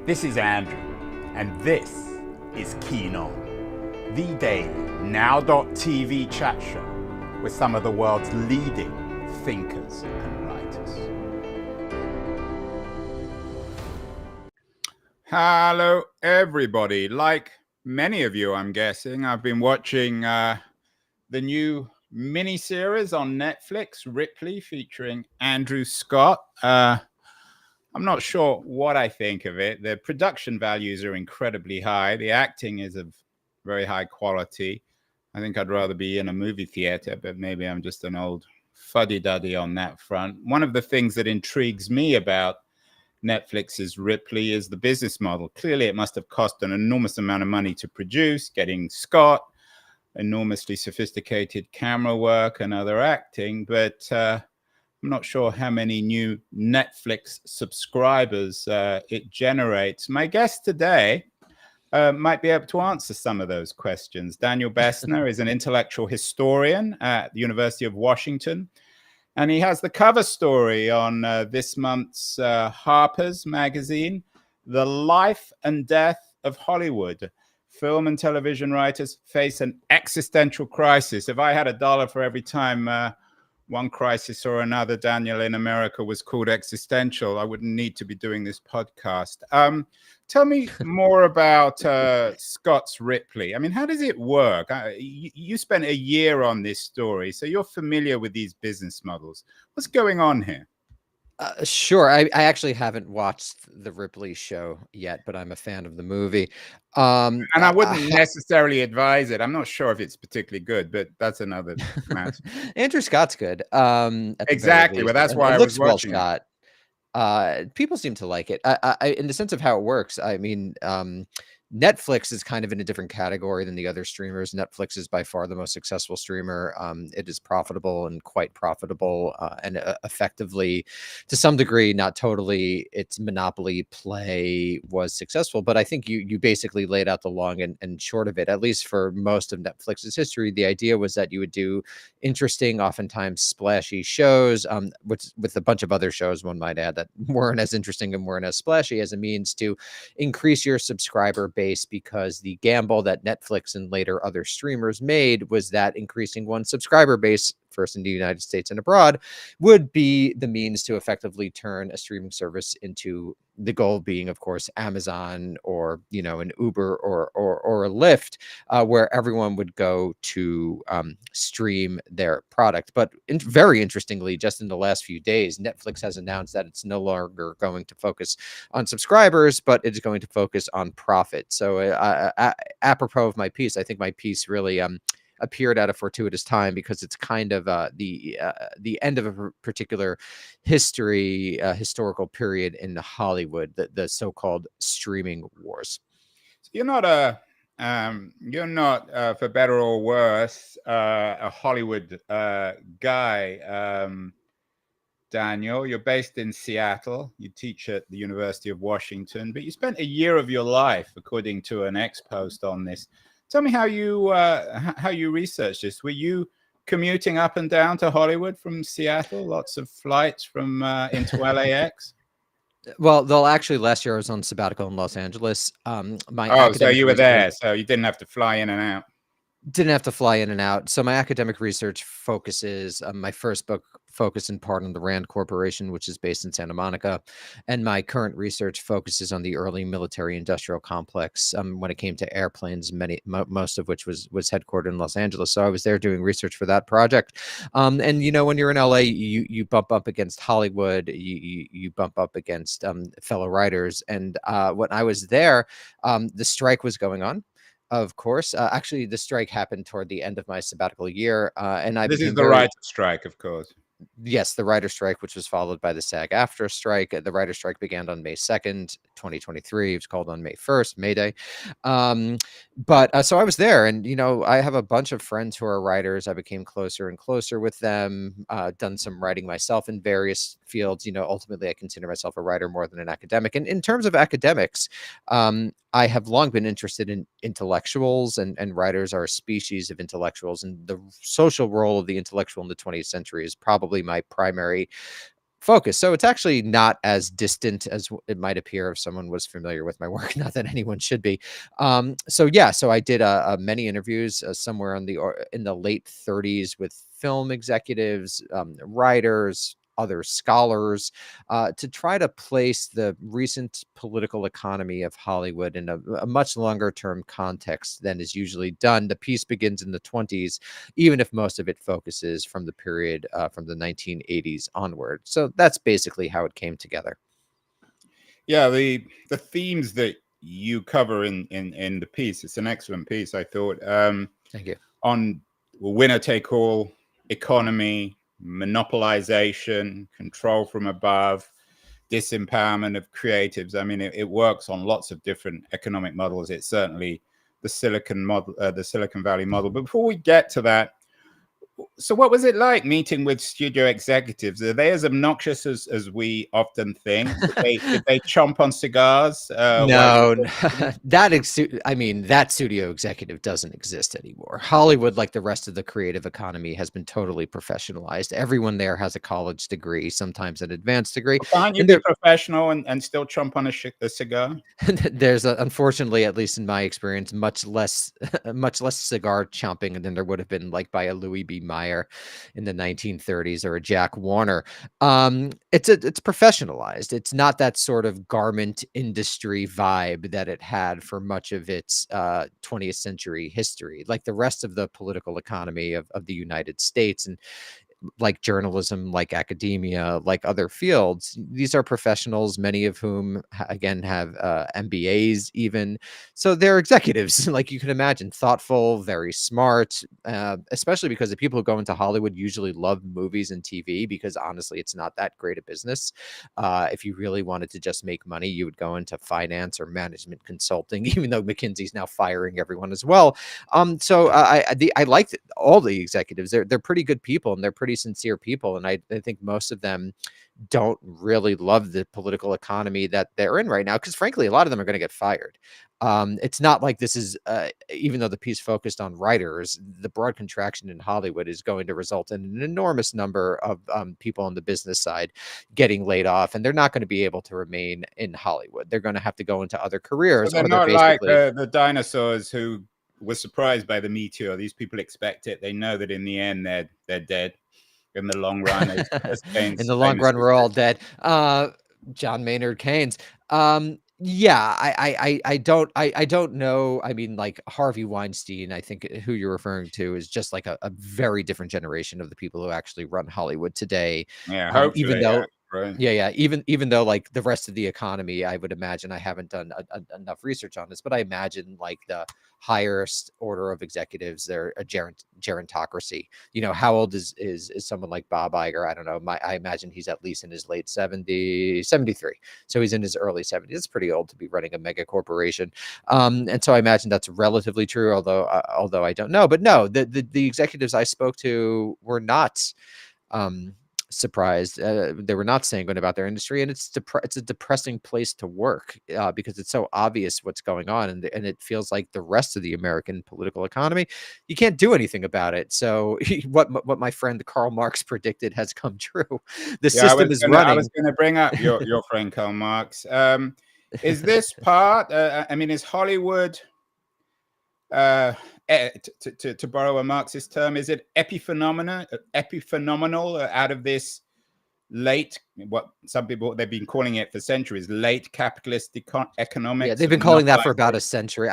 This is Andrew, and this is Keen On, the daily now.tv chat show with some of the world's leading thinkers and writers. Hello, everybody. Like many of you, I'm guessing, I've been watching the new miniseries on Netflix, Ripley, featuring Andrew Scott. I'm not sure what I think of it. The production values are incredibly high. The acting is of very high quality. I think I'd rather be in a movie theater, but maybe I'm just an old fuddy-duddy on that front. One of the things that intrigues me about Netflix's Ripley is the business model. Clearly, it must have cost an enormous amount of money to produce, getting Scott, enormously sophisticated camera work and other acting, but I'm not sure how many new Netflix subscribers it generates. My guest today might be able to answer some of those questions. Daniel Bessner is an intellectual historian at the University of Washington, and he has the cover story on this month's Harper's Magazine, The Life and Death of Hollywood. Film and television writers face an existential crisis. If I had $1 for every time one crisis or another, Daniel, in America was called existential, I wouldn't need to be doing this podcast. Tell me more about Scott's Ripley. I mean, how does it work? You spent a year on this story, so you're familiar with these business models. What's going on here? Sure. I actually haven't watched the Ripley show yet, but I'm a fan of the movie. And I wouldn't necessarily advise it. I'm not sure if it's particularly good, but that's another matter. Andrew Scott's good. Exactly. Well, that's why I was watching it. People seem to like it. I, in the sense of how it works, I mean, Netflix is kind of in a different category than the other streamers. Netflix is by far the most successful streamer. It is profitable and quite profitable, and effectively, to some degree, not totally, its monopoly play was successful. But I think you basically laid out the long and short of it. At least for most of Netflix's history, the idea was that you would do interesting, oftentimes splashy shows, with a bunch of other shows, one might add, that weren't as interesting and weren't as splashy, as a means to increase your subscriber base, because the gamble that Netflix and later other streamers made was that increasing one's subscriber base, first in the United States and abroad, would be the means to effectively turn a streaming service into, the goal being, of course, Amazon or, an Uber or a Lyft, where everyone would go to stream their product. But very interestingly, just in the last few days, Netflix has announced that it's no longer going to focus on subscribers, but it's going to focus on profit. So apropos of my piece, I think my piece really appeared at a fortuitous time, because it's kind of the end of a particular historical period in Hollywood, the so-called streaming wars. So you're not for better or worse, a Hollywood guy, Daniel. You're based in Seattle. You teach at the University of Washington, but you spent a year of your life, according to an ex-post on this. Tell me how you researched this. Were you commuting up and down to Hollywood from Seattle? Lots of flights from into LAX? Well, last year I was on sabbatical in Los Angeles. So you were there, so you didn't have to fly in and out. Didn't have to fly in and out. So my academic research focuses, my first book focused in part on the Rand Corporation, which is based in Santa Monica. And my current research focuses on the early military industrial complex, when it came to airplanes, most of which was headquartered in Los Angeles. So I was there doing research for that project. And, when you're in LA, you bump up against Hollywood, you bump up against fellow writers. And when I was there, the strike was going on. Of course. Actually, the strike happened toward the end of my sabbatical year. This is the writer's strike, of course. Yes, the writer's strike, which was followed by the SAG-AFTRA strike. The writer's strike began on May 2nd, 2023. It was called on May 1st, May Day. So I was there, and, I have a bunch of friends who are writers. I became closer and closer with them, done some writing myself in various fields. Ultimately, I consider myself a writer more than an academic. And in terms of academics, I have long been interested in intellectuals, and writers are a species of intellectuals. And the social role of the intellectual in the 20th century is probably my primary focus. So it's actually not as distant as it might appear if someone was familiar with my work. Not that anyone should be. So yeah, so I did many interviews somewhere in the late 30s with film executives, writers, other scholars, to try to place the recent political economy of Hollywood in a much longer term context than is usually done. The piece begins in the 20s, even if most of it focuses from the period from the 1980s onward. So that's basically how it came together. Yeah, the themes that you cover in the piece, it's an excellent piece, I thought. Thank you. On winner take all economy, monopolization, control from above, disempowerment of creatives. I mean, it works on lots of different economic models. It's certainly the Silicon model, the Silicon Valley model. But before we get to that, so what was it like meeting with studio executives? Are they as obnoxious as we often think? Did they chomp on cigars while you No, were sitting? I mean, that studio executive doesn't exist anymore. Hollywood, like the rest of the creative economy, has been totally professionalized. Everyone there has a college degree, sometimes an advanced degree, Can't you and be they're professional and still chomp on a cigar? there's unfortunately, at least in my experience, much less much less cigar chomping than there would have been like by a Louis B. Mayer in the 1930s or a Jack Warner. It's professionalized. It's not that sort of garment industry vibe that it had for much of its 20th century history, like the rest of the political economy of the United States. And like journalism, like academia, like other fields, these are professionals, many of whom, again, have MBAs even. So they're executives, like you can imagine, thoughtful, very smart, especially because the people who go into Hollywood usually love movies and TV because honestly, it's not that great a business. If you really wanted to just make money, you would go into finance or management consulting, even though McKinsey's now firing everyone as well. I like all the executives. They're pretty good people and they're pretty sincere people, and I think most of them don't really love the political economy that they're in right now because frankly, a lot of them are going to get fired. It's not like this is even though the piece focused on writers, the broad contraction in Hollywood is going to result in an enormous number of people on the business side getting laid off, and they're not going to be able to remain in Hollywood. They're going to have to go into other So careers, they're or they're not like basically the dinosaurs who were surprised by the meteor. These people expect it. They know that in the end they're dead in the long run, as in Keynes the long run, famously we're all said. dead. John Maynard Keynes. Yeah, I don't know. I mean, like Harvey Weinstein, I think who you're referring to is just like a very different generation of the people who actually run Hollywood today. Yeah, Even hopefully, yeah, though right. yeah, even though like the rest of the economy, I would imagine I haven't done enough research on this, but I imagine like the highest order of executives, they're a gerontocracy. You know, how old is someone like Bob Iger? I don't know. I imagine he's at least in his late 70s, 73. So he's in his early 70s. It's pretty old to be running a mega corporation. And so I imagine that's relatively true, although I don't know. But no, the executives I spoke to were not um, surprised. They were not sanguine about their industry, and it's a depressing place to work because it's so obvious what's going on, and it feels like the rest of the American political economy, you can't do anything about it. So what my friend Karl Marx predicted has come true. The Yeah, system is I was running. gonna bring up your friend Karl Marx. Is this part? I mean, is Hollywood, uh, to borrow a Marxist term, is it epiphenomenal out of this late, what some people they've been calling it for centuries, late capitalist Yeah, economics they've of been calling that for about a monopolization? century.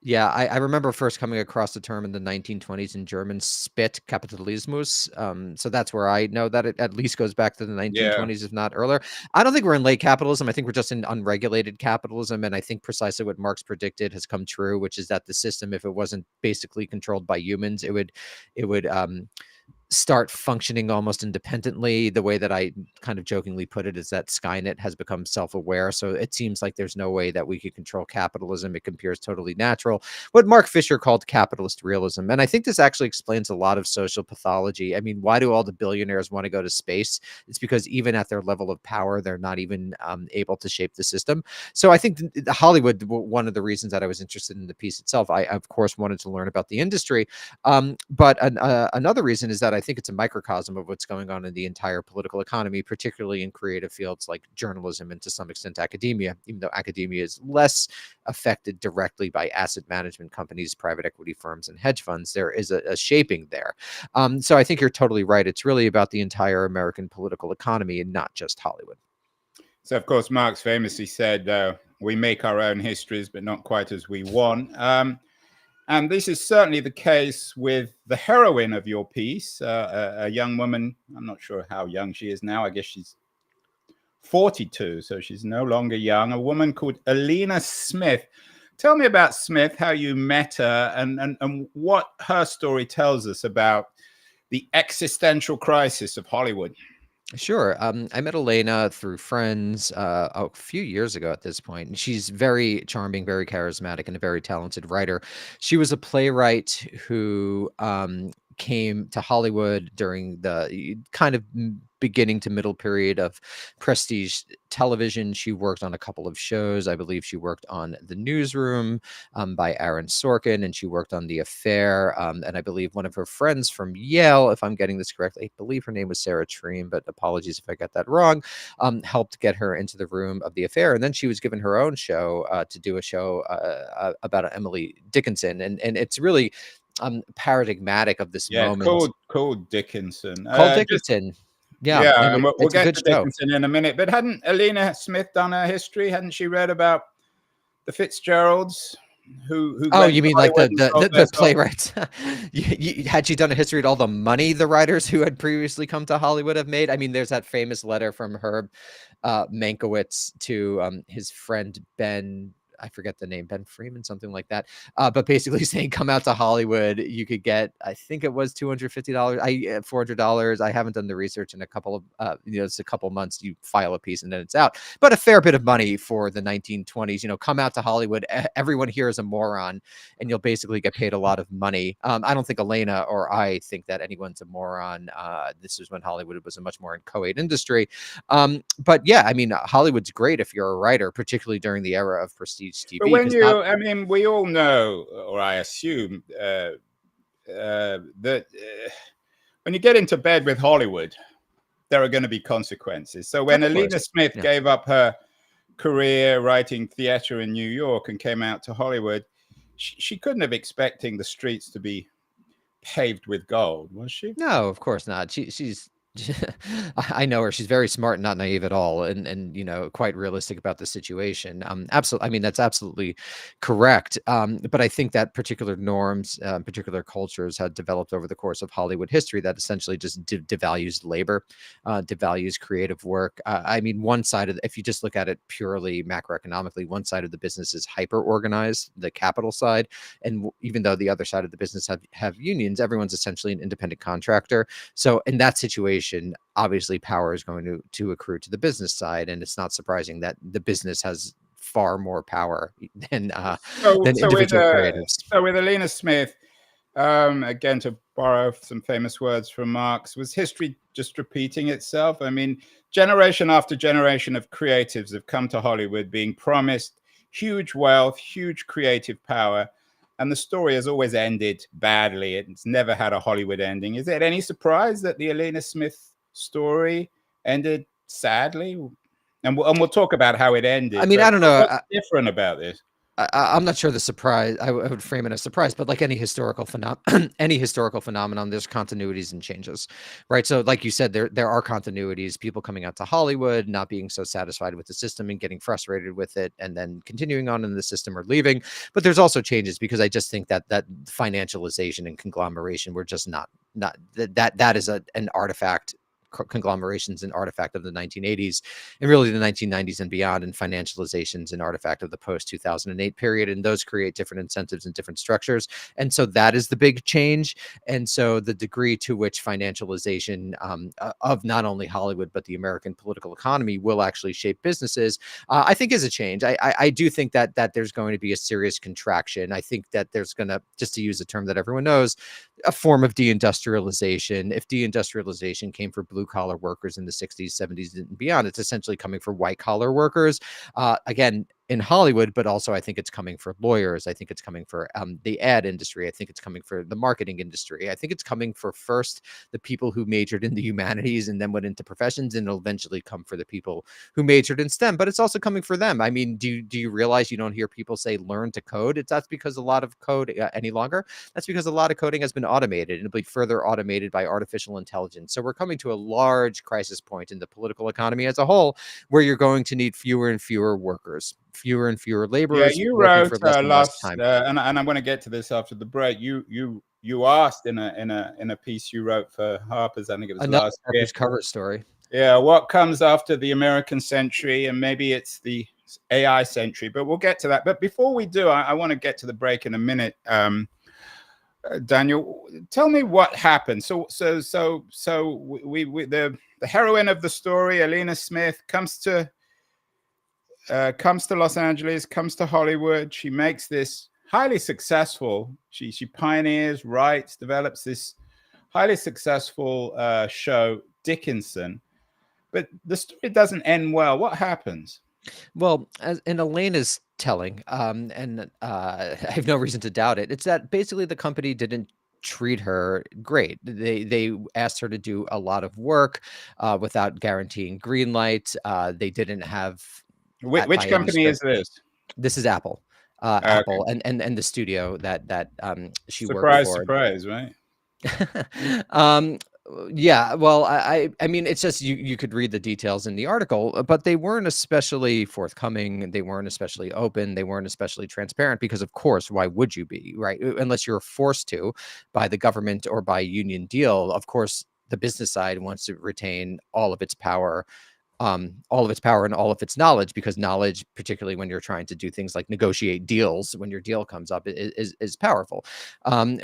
Yeah, I remember first coming across the term in the 1920s in German, Spit Kapitalismus. So that's where I know that it at least goes back to the Yeah. 1920s, if not earlier. I don't think we're in late capitalism. I think we're just in unregulated capitalism. And I think precisely what Marx predicted has come true, which is that the system, if it wasn't basically controlled by humans, it would start functioning almost independently. The way that I kind of jokingly put it is that Skynet has become self-aware. So it seems like there's no way that we could control capitalism. It appears totally natural. What Mark Fisher called capitalist realism. And I think this actually explains a lot of social pathology. I mean, why do all the billionaires want to go to space? It's because even at their level of power, they're not even able to shape the system. So I think Hollywood, one of the reasons that I was interested in the piece itself, I of course wanted to learn about the industry. But another reason is that I think it's a microcosm of what's going on in the entire political economy, particularly in creative fields like journalism and to some extent academia, even though academia is less affected directly by asset management companies, private equity firms, and hedge funds. There is a shaping there. So I think you're totally right. It's really about the entire American political economy and not just Hollywood. So, of course, Marx famously said, we make our own histories, but not quite as we want. And this is certainly the case with the heroine of your piece, a young woman. I'm not sure how young she is now. I guess she's 42, so she's no longer young. A woman called Alina Smith. Tell me about Smith, how you met her, and what her story tells us about the existential crisis of Hollywood. Sure. I met Elena through friends a few years ago at this point, and she's very charming, very charismatic, and a very talented writer. She was a playwright who came to Hollywood during the kind of beginning to middle period of prestige television. She worked on a couple of shows. I believe she worked on The Newsroom by Aaron Sorkin, and she worked on The Affair. And I believe one of her friends from Yale, if I'm getting this correct, I believe her name was Sarah Treem, but apologies if I got that wrong, helped get her into the room of The Affair. And then she was given her own show to do a show about Emily Dickinson. And it's really paradigmatic of this Yeah, it's moment. called Dickinson. Called Just Dickinson. Yeah, Yeah, and and we'll it's a get good to show. Dickinson in a minute. But hadn't Alina Smith done her history? Hadn't she read about the Fitzgeralds who Oh, went you to mean like Hollywood the and the sold the, their the soul? playwrights? Had she done a history of all the money the writers who had previously come to Hollywood have made? I mean, there's that famous letter from Herb Mankiewicz to his friend Ben. I forget the name, Ben Freeman, something like that. But basically saying, come out to Hollywood. You could get, I think it was $250, $400. I haven't done the research in a couple of, it's a couple months. You file a piece and then it's out. But a fair bit of money for the 1920s. Come out to Hollywood. Everyone here is a moron, and you'll basically get paid a lot of money. I don't think Elena or I think that anyone's a moron. This is when Hollywood was a much more inchoate industry. But yeah, I mean, Hollywood's great if you're a writer, particularly during the era of prestige But TV, when because not. I mean, we all know, or I assume, that when you get into bed with Hollywood, there are going to be consequences. So when Of Alina course. Smith Yeah. gave up her career writing theater in New York and came out to Hollywood, she couldn't have expecting the streets to be paved with gold, was she? No, of course not. She's I know her. She's very smart and not naive at all, and quite realistic about the situation. Absolutely. I mean, that's absolutely correct. But I think that particular norms, particular cultures had developed over the course of Hollywood history that essentially just devalues labor, devalues creative work. I mean, one side of if you just look at it purely macroeconomically, one side of the business is hyper organized, the capital side, and even though the other side of the business have unions, everyone's essentially an independent contractor. So in that situation, obviously power is going to accrue to the business side, and it's not surprising that the business has far more power than So, than so with individual uh, creatives. so with Alina Smith, again to borrow some famous words from Marx, was history just repeating itself? I mean, generation after generation of creatives have come to Hollywood being promised huge wealth, huge creative power, and the story has always ended badly. It's never had a Hollywood ending. Is it any surprise that the Alina Smith story ended sadly? And we'll talk about how it I ended, mean, but I don't know. what's different about this? I'm not sure the surprise. I would frame it as surprise, but like any historical any historical phenomenon, there's continuities and changes, right? So, like you said, there are continuities. People coming out to Hollywood, not being so satisfied with the system and getting frustrated with it, and then continuing on in the system or leaving. But there's also changes because I just think that financialization and conglomeration were just not that is an artifact. Conglomerations an artifact of the 1980s and really the 1990s and beyond, and financializations an artifact of the post 2008 period, and those create different incentives and different structures, and so that is the big change. And so the degree to which financialization of not only Hollywood but the American political economy will actually shape businesses, I think is a change. I do think that there's going to be a serious contraction. I think that there's going to, just to use a term that everyone knows, a form of deindustrialization. If deindustrialization came for blue collar workers in the 60s, 70s, and beyond, it's essentially coming for white collar workers. Again, in Hollywood, but also I think it's coming for lawyers. I think it's coming for the ad industry. I think it's coming for the marketing industry. I think it's coming for first the people who majored in the humanities and then went into professions, and it'll eventually come for the people who majored in STEM. But it's also coming for them. I mean, do you realize you don't hear people say learn to code? That's because a lot of code any longer. That's because a lot of coding has been automated, and it'll be further automated by artificial intelligence. So we're coming to a large crisis point in the political economy as a whole, where you're going to need fewer and fewer workers, fewer and fewer Yeah, laborers you working wrote for less and less last, time. and I'm going to get to this after the break. You asked in a piece you wrote for Harper's, I think it was Another last year. Harper's cover story. Yeah, what comes after the American century, and maybe it's the AI century, but we'll get to that. But before we do, I want to get to the break in a minute. Daniel, tell me what happened. So the heroine of the story, Alina Smith, comes to Los Angeles, comes to Hollywood. She makes this highly successful. She pioneers, writes, develops this highly successful show, Dickinson. But the story doesn't end well. What happens? Well, as in Elena's telling, and I have no reason to doubt it, it's that basically the company didn't treat her great. They asked her to do a lot of work without guaranteeing green light. They didn't have Which by any company stretch. is this? This is Apple. Okay. Apple and the studio that she worked Surprise, for. surprise, right? um yeah, well, I mean, it's just you could read the details in the article, but they weren't especially forthcoming, they weren't especially open, they weren't especially transparent, because of course, why would you be, right? Unless you're forced to by the government or by a union deal. Of course, the business side wants to retain all of its power and all of its knowledge, because knowledge, particularly when you're trying to do things like negotiate deals, when your deal comes up, is powerful.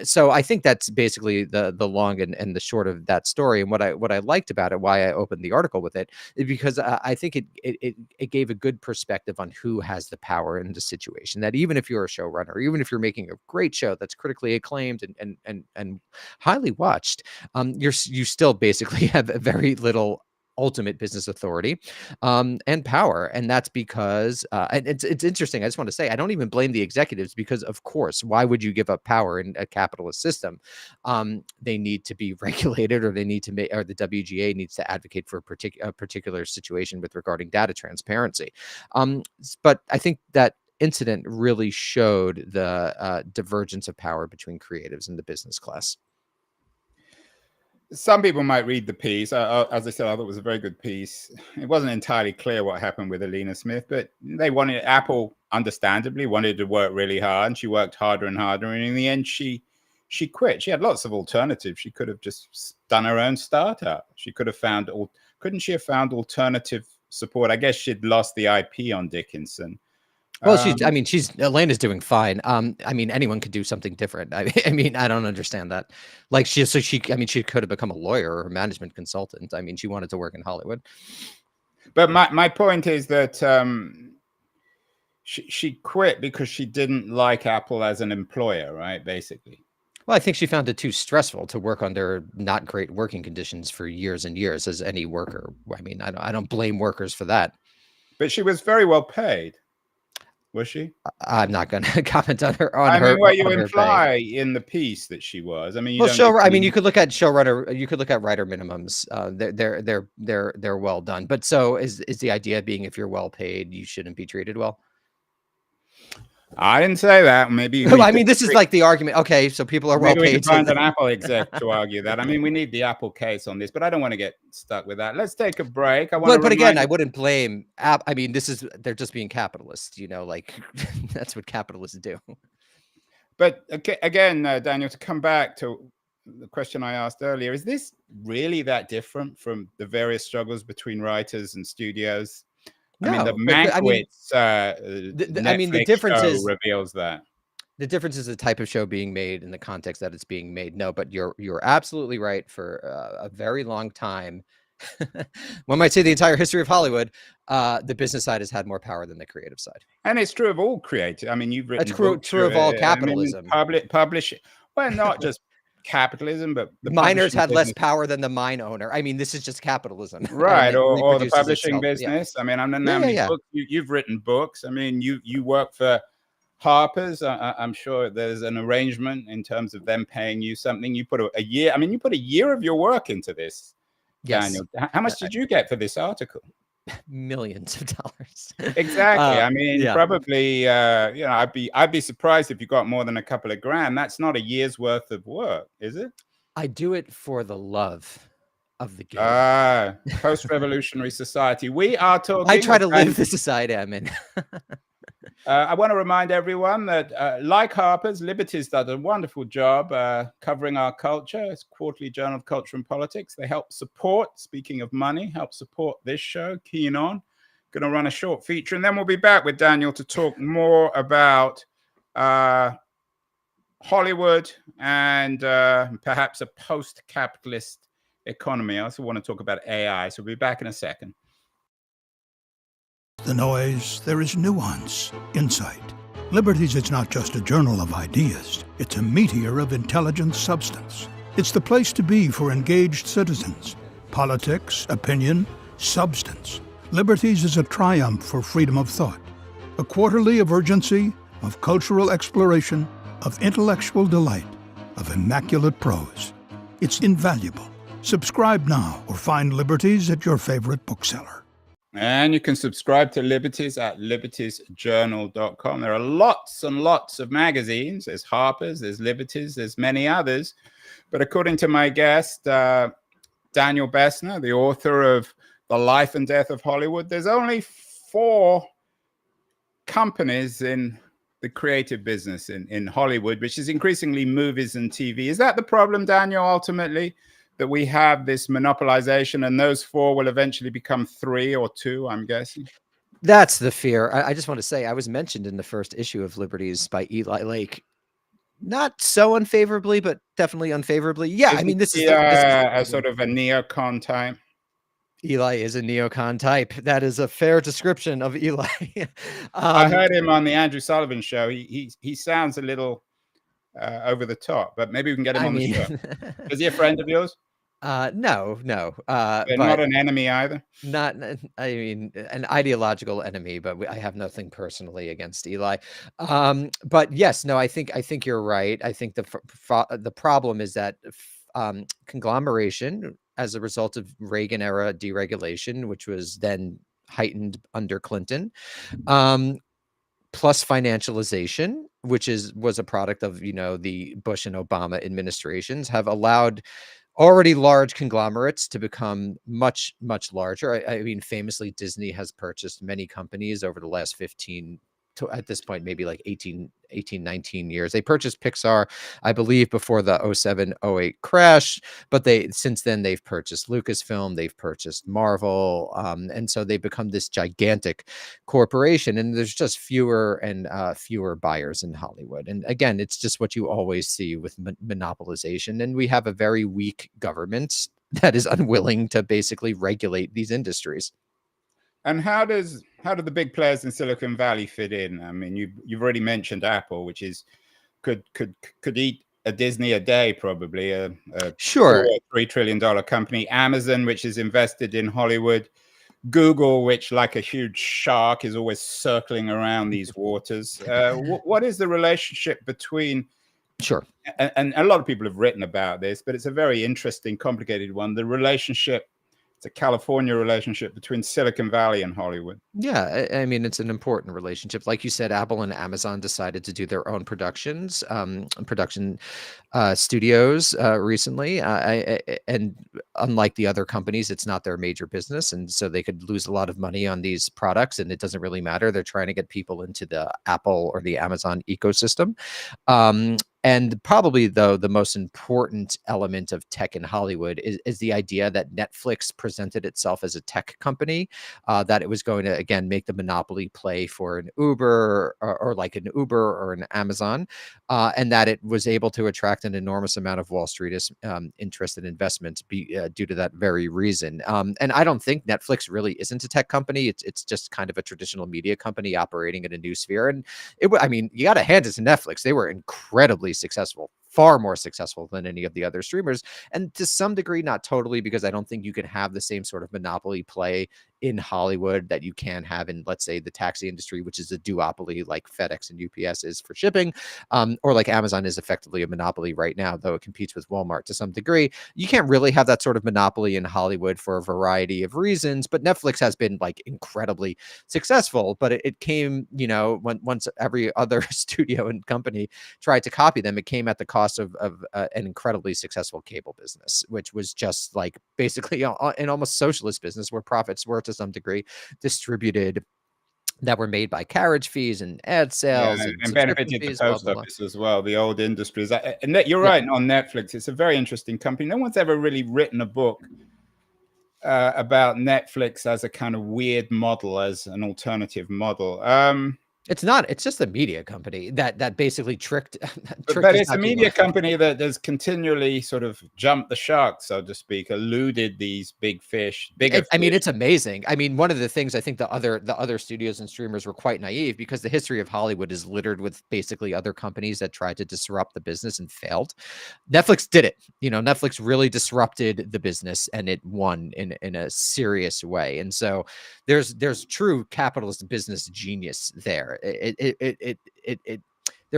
So I think that's basically the long and the short of that story. And what I liked about it, why I opened the article with it, is because I think it gave a good perspective on who has the power in the situation. That even if you're a showrunner, even if you're making a great show that's critically acclaimed and highly watched, you still basically have very little ultimate business authority and power. And that's because and it's interesting, I just want to say, I don't even blame the executives, because of course, why would you give up power in a capitalist system? They need to be regulated, or they need to make, or the WGA needs to advocate for a particular situation with regarding data transparency. But I think that incident really showed the divergence of power between creatives and the business class. Some people might read the piece. As I said, I thought it was a very good piece. It wasn't entirely clear what happened with Alina Smith, but Apple understandably wanted to work really hard, and she worked harder and harder. And in the end, she quit. She had lots of alternatives. She could have just done her own startup. She could have found, couldn't she have found alternative support? I guess she'd lost the IP on Dickinson. Well, Elena's doing fine. I mean, anyone could do something different. I mean, I don't understand that. Like she could have become a lawyer or a management consultant. I mean, she wanted to work in Hollywood. But my point is that she quit because she didn't like Apple as an employer, right? Basically. Well, I think she found it too stressful to work under not great working conditions for years and years, as any worker. I mean, I don't blame workers for that. But she was very well paid. Was she? I'm not going to comment on her. Well, you imply in the piece that she was. I mean, you could look at showrunner. You could look at writer minimums. They're well done. But so is the idea being, if you're well paid, you shouldn't be treated well? I didn't say that. Maybe I mean, this is like the argument. Okay, so people are well paid. We can find an Apple exec to argue that. I mean, we need the Apple case on this, but I don't want to get stuck with that. Let's take a break. But again, I wouldn't blame I mean, they're just being capitalists. Like that's what capitalists do. But again, Daniel, to come back to the question I asked earlier, is this really that different from the various struggles between writers and studios? No, I mean, the Mankiewicz the difference is reveals that. The difference is the type of show being made in the context that it's being made. No, but you're absolutely right. For a very long time, one might say the entire history of Hollywood, the business side has had more power than the creative side. And it's true of all creative. I mean, you've written. That's true of all capitalism. Publishing. Well, not just. capitalism, but the Miners publishing had less business. power than the mine owner. I mean, this is just capitalism, and Right, it or the reproduces publishing itself. Yeah. business. I mean, I don't know Yeah, how yeah, many yeah. books you've written books. I mean, you work for Harper's. I'm sure there's an arrangement in terms of them paying you something. You put a year. I mean, you put a year of your work into this, Yes. Daniel. How much did you get for this article? Millions of dollars. Exactly. I mean, Yeah. probably. You know, I'd be surprised if you got more than a couple of grand. That's not a year's worth of work, is it? I do it for the love of the game. Ah, post-revolutionary society. We are I talking try with to live the society I'm in. I want to remind everyone that, like Harper's, Liberty's does a wonderful job covering our culture. It's Quarterly Journal of Culture and Politics. They help support, speaking of money, help support this show, Keen On. Going to run a short feature, and then we'll be back with Daniel to talk more about Hollywood and perhaps a post-capitalist economy. I also want to talk about AI, so we'll be back in a second. The noise, there is nuance, insight. Liberties is not just a journal of ideas, it's a meteor of intelligent substance. It's the place to be for engaged citizens. Politics, opinion, substance. Liberties is a triumph for freedom of thought. A quarterly of urgency, of cultural exploration, of intellectual delight, of immaculate prose. It's invaluable. Subscribe now or find Liberties at your favorite bookseller. And you can subscribe to Liberties at libertiesjournal.com. There are lots and lots of magazines. There's Harper's, there's Liberties, there's many others. But according to my guest, Daniel Bessner, the author of The Life and Death of Hollywood, there's only 4 companies in the creative business in Hollywood, which is increasingly movies and TV. Is that the problem, Daniel, ultimately? That we have this monopolization, and those 4 will eventually become 3 or 2, I'm guessing. That's the fear. I just want to say I was mentioned in the first issue of Liberties by Eli Lake. Not so unfavorably, but definitely unfavorably. Yeah, I mean, this is a sort of a neocon type. Eli is a neocon type. That is a fair description of Eli. I heard him on the Andrew Sullivan show. He sounds a little over the top, but maybe we can get him on the show. Is he a friend of yours? No. But But not an enemy either. not, I mean, an ideological enemy, but I have nothing personally against Eli. But yes, no, I think you're right. I think the problem is that conglomeration as a result of Reagan era deregulation, which was then heightened under Clinton, plus financialization, which was a product of, the Bush and Obama administrations, have allowed already large conglomerates to become much, much larger. I mean, famously, Disney has purchased many companies over the last 15 to, at this point, maybe like 18, 19 years. They purchased Pixar, I believe, before the 07-08 crash, but since then they've purchased Lucasfilm, they've purchased Marvel, and so they've become this gigantic corporation, and there's just fewer and fewer buyers in Hollywood. And again, it's just what you always see with monopolization, and we have a very weak government that is unwilling to basically regulate these industries. And how do the big players in Silicon Valley fit in? I mean, you've already mentioned Apple, which is could eat a Disney a day, probably a Sure $3 trillion company. Amazon, which is invested in Hollywood. Google, which, like a huge shark, is always circling around these waters. What is the relationship between? Sure. And a lot of people have written about this, but it's a very interesting, complicated one. The relationship. It's a California relationship between Silicon Valley and Hollywood. Yeah, I mean, it's an important relationship. Like you said, Apple and Amazon decided to do their own production studios recently. And unlike the other companies, it's not their major business. And so they could lose a lot of money on these products, and it doesn't really matter. They're trying to get people into the Apple or the Amazon ecosystem. And probably, though, the most important element of tech in Hollywood is the idea that Netflix presented itself as a tech company, that it was going to, again, make the monopoly play for an Uber or like an Uber or an Amazon, and that it was able to attract an enormous amount of Wall Street interest and investment due to that very reason. And I don't think Netflix really isn't a tech company. It's just kind of a traditional media company operating in a new sphere. And I mean, you got to hand it to Netflix. They were incredibly successful far more successful than any of the other streamers. And to some degree, not totally, because I don't think you can have the same sort of monopoly play in Hollywood that you can have in, let's say, the taxi industry, which is a duopoly like FedEx and UPS is for shipping, or like Amazon is effectively a monopoly right now, though it competes with Walmart to some degree. You can't really have that sort of monopoly in Hollywood for a variety of reasons, but Netflix has been like incredibly successful. But it came, once every other studio and company tried to copy them, it came at the cost of an incredibly successful cable business, which was just like basically an almost socialist business where profits were to some degree distributed, that were made by carriage fees and ad sales and and subscription benefited the fees, blah, post blah, blah. office as well, the old industries. And that you're Yeah. right, on Netflix, it's a very interesting company. No one's ever really written a book about Netflix as a kind of weird model, as an alternative model. It's not. It's just a media company that basically tricked. But it's a media company that has continually sort of jumped the shark, so to speak, eluded these big fish. I mean, it's amazing. I mean, one of the things I think the other studios and streamers were quite naive, because the history of Hollywood is littered with basically other companies that tried to disrupt the business and failed. Netflix did it. Netflix really disrupted the business, and it won in a serious way. And so there's true capitalist business genius there. There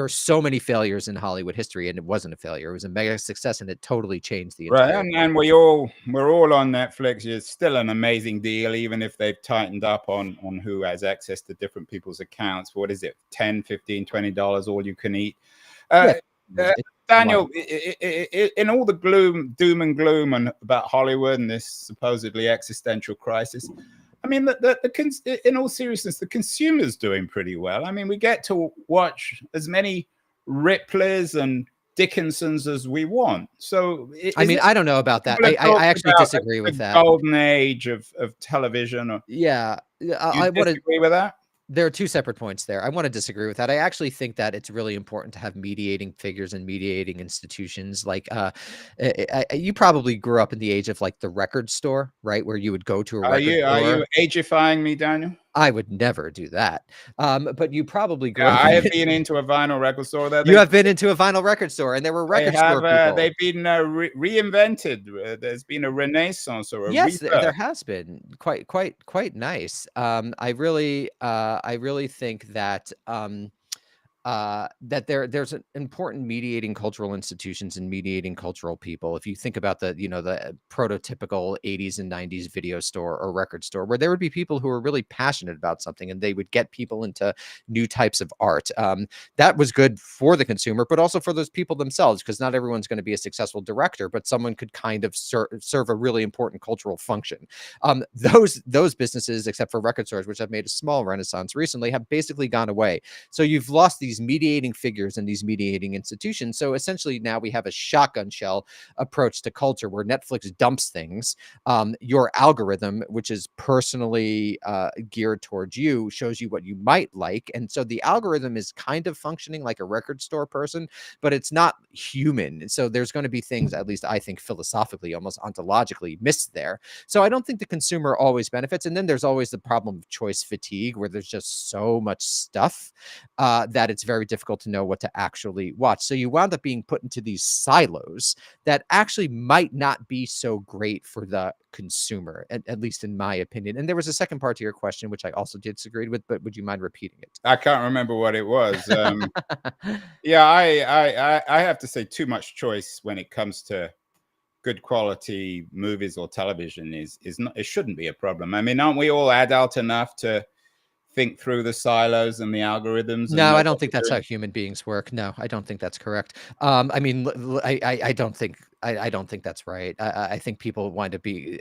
are so many failures in Hollywood history, and it wasn't a failure. It was a mega success, and it totally changed the entire. Right, and we're all on Netflix. It's still an amazing deal, even if they've tightened up on who has access to different people's accounts. What is it, $10, $15, $20 all you can eat? Daniel, in all the doom and gloom and about Hollywood and this supposedly existential crisis, I mean, in all seriousness, the consumer's doing pretty well. I mean, we get to watch as many Ripleys and Dickinsons as we want. So, I don't know about that. I actually disagree with that. Golden age of television. I want to disagree with that. There are two separate points there. I want to disagree with that. I actually think that it's really important to have mediating figures and mediating institutions. Like, you probably grew up in the age of like the record store, right? Where you would go to a record store. Are you ageifying me, Daniel? I would never do that. But you probably grew up. I have been into a vinyl record store. You have been into a vinyl record store, and there were record store people. They've been reinvented. There's been a renaissance or a rebirth. There has been quite nice. I really think that that there's an important mediating cultural institutions and mediating cultural people. If you think about the prototypical 80s and 90s video store or record store, where there would be people who were really passionate about something and they would get people into new types of art, that was good for the consumer, but also for those people themselves, because not everyone's going to be a successful director, but someone could kind of serve a really important cultural function. Those businesses, except for record stores, which have made a small renaissance recently, have basically gone away. So you've lost these mediating figures and these mediating institutions. So essentially now we have a shotgun shell approach to culture, where Netflix dumps things. Your algorithm, which is personally geared towards you, shows you what you might like. And so the algorithm is kind of functioning like a record store person, but it's not human. So there's going to be things, at least I think philosophically, almost ontologically, missed there. So I don't think the consumer always benefits. And then there's always the problem of choice fatigue, where there's just so much stuff that it's very difficult to know what to actually watch. So you wound up being put into these silos that actually might not be so great for the consumer, at least in my opinion. And there was a second part to your question, which I also disagreed with, but would you mind repeating it? I can't remember what it was. Yeah, I have to say, too much choice when it comes to good quality movies or television is not, it shouldn't be a problem. I mean, aren't we all adult enough to think through the silos and the algorithms? No, I don't think that's how human beings work. No, I don't think that's correct. I mean, I don't think that's right. I think people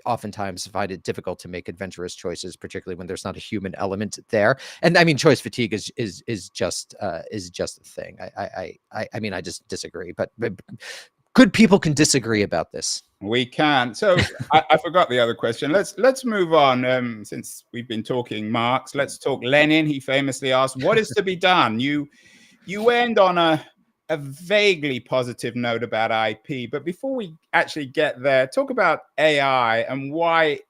oftentimes find it difficult to make adventurous choices, particularly when there's not a human element there. And I mean, choice fatigue is just a thing. I mean, I just disagree, but good people can disagree about this. We can. So I forgot the other question. Let's move on. Since we've been talking Marx, let's talk Lenin. He famously asked, "What is to be done?" You end on a vaguely positive note about IP, but before we actually get there, talk about AI and why.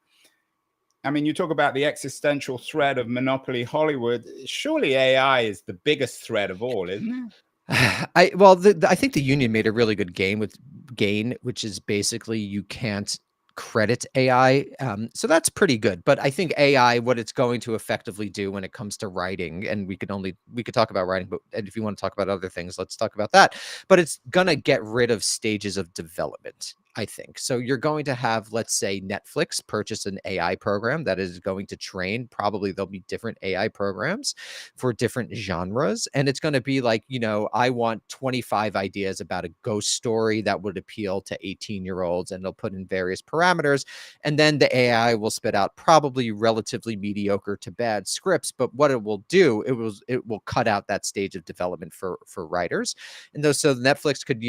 I mean, you talk about the existential threat of monopoly Hollywood. Surely AI is the biggest threat of all, isn't it? I think the union made a really good gain, which is basically you can't credit AI. So that's pretty good. But I think AI, what it's going to effectively do when it comes to writing, and we could talk about writing, but and if you want to talk about other things, let's talk about that. But it's gonna get rid of stages of development, I think. So you're going to have, let's say, Netflix purchase an AI program that is going to train. Probably there'll be different AI programs for different genres. And it's going to be like, I want 25 ideas about a ghost story that would appeal to 18-year-olds, and they'll put in various parameters. And then the AI will spit out probably relatively mediocre to bad scripts. But what it will do, it will cut out that stage of development for writers. And those, so Netflix could,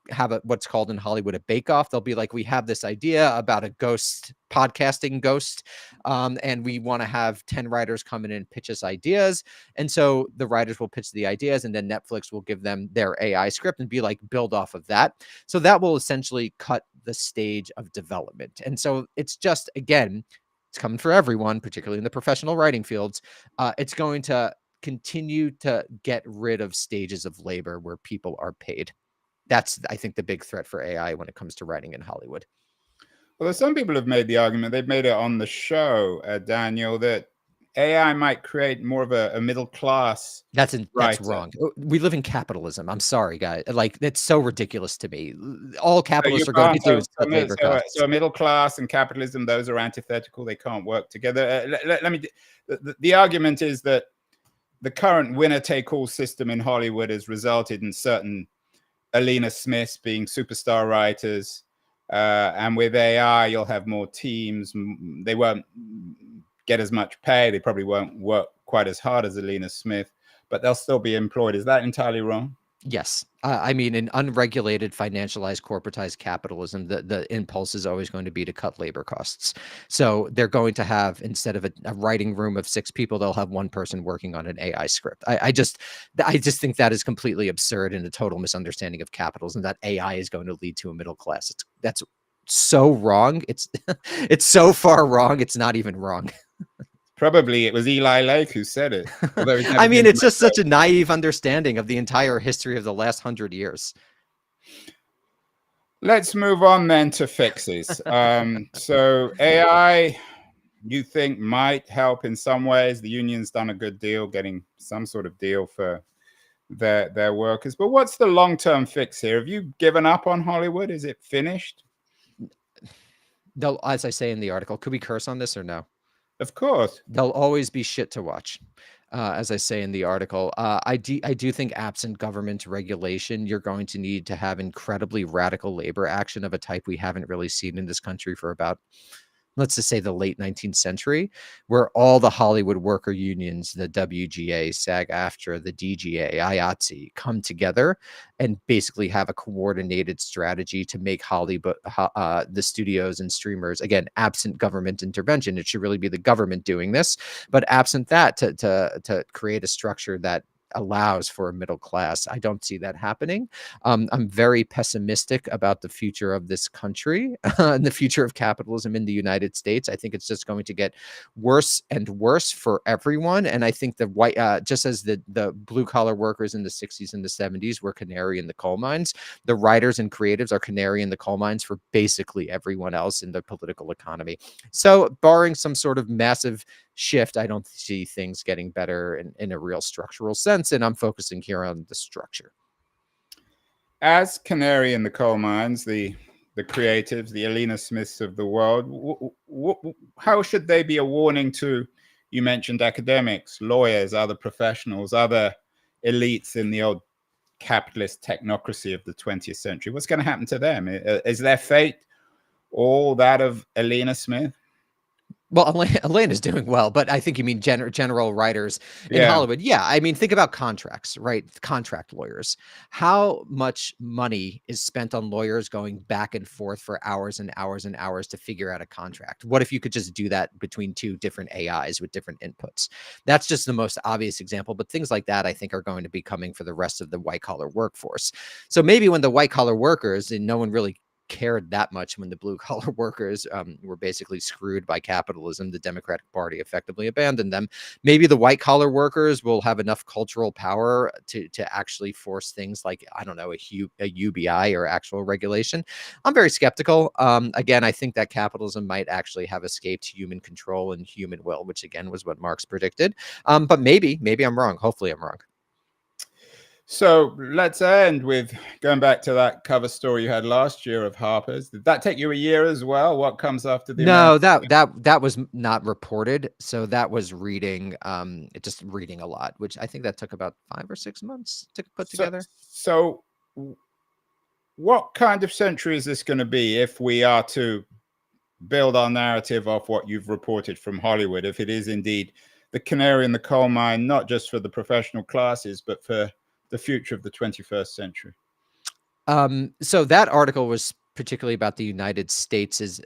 have what's called in Hollywood a bake-off. They'll be like, we have this idea about a ghost podcasting ghost, and we want to have 10 writers come in and pitch us ideas. And so the writers will pitch the ideas, and then Netflix will give them their AI script and be like, build off of that. So that will essentially cut the stage of development. And so it's just, again, it's coming for everyone, particularly in the professional writing fields. It's going to continue to get rid of stages of labor where people are paid. That's, I think, the big threat for AI when it comes to writing in Hollywood. Well, some people have made the argument, they've made it on the show, Daniel, that AI might create more of a middle class. That's wrong. We live in capitalism. I'm sorry, guys. Like, that's so ridiculous to me. All capitalists are going to do is cut labor costs. So middle class and capitalism, those are antithetical. They can't work together. The argument is that the current winner-take-all system in Hollywood has resulted in certain Alina Smiths being superstar writers, and with AI you'll have more teams. They won't get as much pay, they probably won't work quite as hard as Alina Smith, but they'll still be employed. Is that entirely wrong? Yes. I mean, in unregulated, financialized, corporatized capitalism, the impulse is always going to be to cut labor costs. So they're going to have, instead of a writing room of 6 people, they'll have 1 person working on an AI script. I just think that is completely absurd and a total misunderstanding of capitalism, that AI is going to lead to a middle class. That's so wrong. It's so far wrong. It's not even wrong. Probably it was Eli Lake who said it. I mean, it's just such a naive understanding of the entire history of the last 100 years. Let's move on then to fixes. So AI, you think, might help in some ways. The union's done a good deal getting some sort of deal for their workers. But what's the long-term fix here? Have you given up on Hollywood? Is it finished? They'll, as I say in the article, could we curse on this or no? Of course. There'll always be shit to watch. As I say in the article, I do think, absent government regulation, you're going to need to have incredibly radical labor action of a type we haven't really seen in this country for about, let's just say, the late 19th century, where all the Hollywood worker unions, the WGA, SAG-AFTRA, the DGA, IATSE, come together and basically have a coordinated strategy to make Hollywood, the studios and streamers, again, absent government intervention. It should really be the government doing this, but absent that, to create a structure that allows for a middle class. I don't see that happening. I'm very pessimistic about the future of this country and the future of capitalism in the United States. I think it's just going to get worse and worse for everyone. And I think the white, just as the blue collar workers in the 60s and the 70s were canary in the coal mines, the writers and creatives are canary in the coal mines for basically everyone else in the political economy. So barring some sort of massive shift, I don't see things getting better in a real structural sense, and I'm focusing here on the structure. As canary in the coal mines, the creatives, the Alina Smiths of the world, how should they be a warning to, you mentioned academics, lawyers, other professionals, other elites in the old capitalist technocracy of the 20th century? What's going to happen to them? Is their fate all that of Alina Smith? Well, Elaine is doing well, but I think you mean general writers in Hollywood. Yeah, I mean, think about contracts, right? Contract lawyers. How much money is spent on lawyers going back and forth for hours and hours and hours to figure out a contract? What if you could just do that between 2 different AIs with different inputs? That's just the most obvious example, but things like that, I think, are going to be coming for the rest of the white collar workforce. So maybe when the white collar workers, and no one really cared that much when the blue collar workers were basically screwed by capitalism. The Democratic Party effectively abandoned them. Maybe the white collar workers will have enough cultural power to actually force things like, I don't know, a UBI or actual regulation. I'm very skeptical. Again, I think that capitalism might actually have escaped human control and human will, which again was what Marx predicted. But maybe I'm wrong. Hopefully I'm wrong. So let's end with going back to that cover story you had last year of Harper's. Did that take you a year as well? What comes after the No, American? that was not reported. So that was reading, just reading a lot, which I think that took about 5 or 6 months to put together. So what kind of century is this going to be if we are to build our narrative off what you've reported from Hollywood, if it is indeed the canary in the coal mine, not just for the professional classes, but for the future of the 21st century? So that article was particularly about the United States'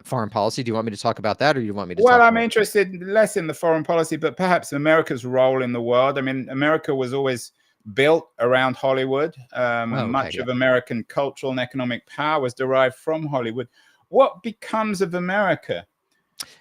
foreign policy. Do you want me to talk about that, or do you want me to Well, talk I'm more? interested less in the foreign policy, but perhaps America's role in the world. I mean, America was always built around Hollywood. Oh, okay, Much yeah. of American cultural and economic power was derived from Hollywood. What becomes of America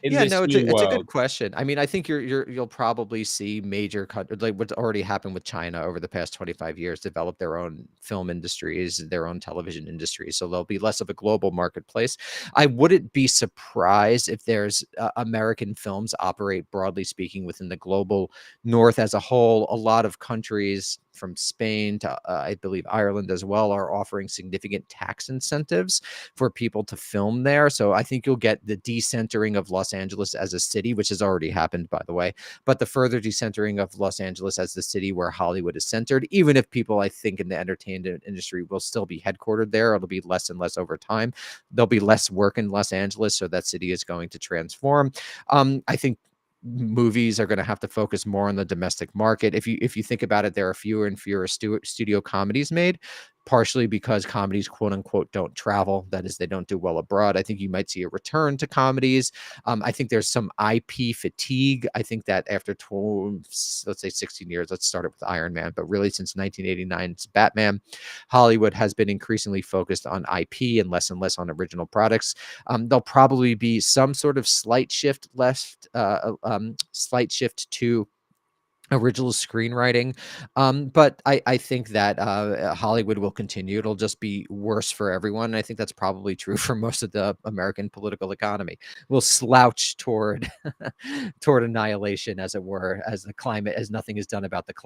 in Yeah, this no, new it's a good world? question. I mean, I think you'll probably see major like what's already happened with China over the past 25 years, develop their own film industries, their own television industries. So there'll be less of a global marketplace. I wouldn't be surprised if there's American films operate, broadly speaking, within the global north as a whole. A lot of countries from Spain to I believe Ireland as well are offering significant tax incentives for people to film there. So I think you'll get the decentering of Los Angeles as a city, which has already happened, by the way, but the further decentering of Los Angeles as the city where Hollywood is centered, even if people, I think, in the entertainment industry will still be headquartered there, it'll be less and less over time. There'll be less work in Los Angeles, so that city is going to transform. I think movies are going to have to focus more on the domestic market. If you think about it, there are fewer and fewer studio comedies made, partially because comedies, quote unquote, don't travel. That is, they don't do well abroad. I think you might see a return to comedies. I think there's some IP fatigue. I think that after let's say 16 years, let's start it with Iron Man, but really since 1989's Batman, Hollywood has been increasingly focused on IP and less on original products. There'll probably be some sort of slight shift to original screenwriting. But I think that Hollywood will continue. It'll just be worse for everyone. I think that's probably true for most of the American political economy. We'll slouch toward toward annihilation, as it were, as nothing is done about the climate.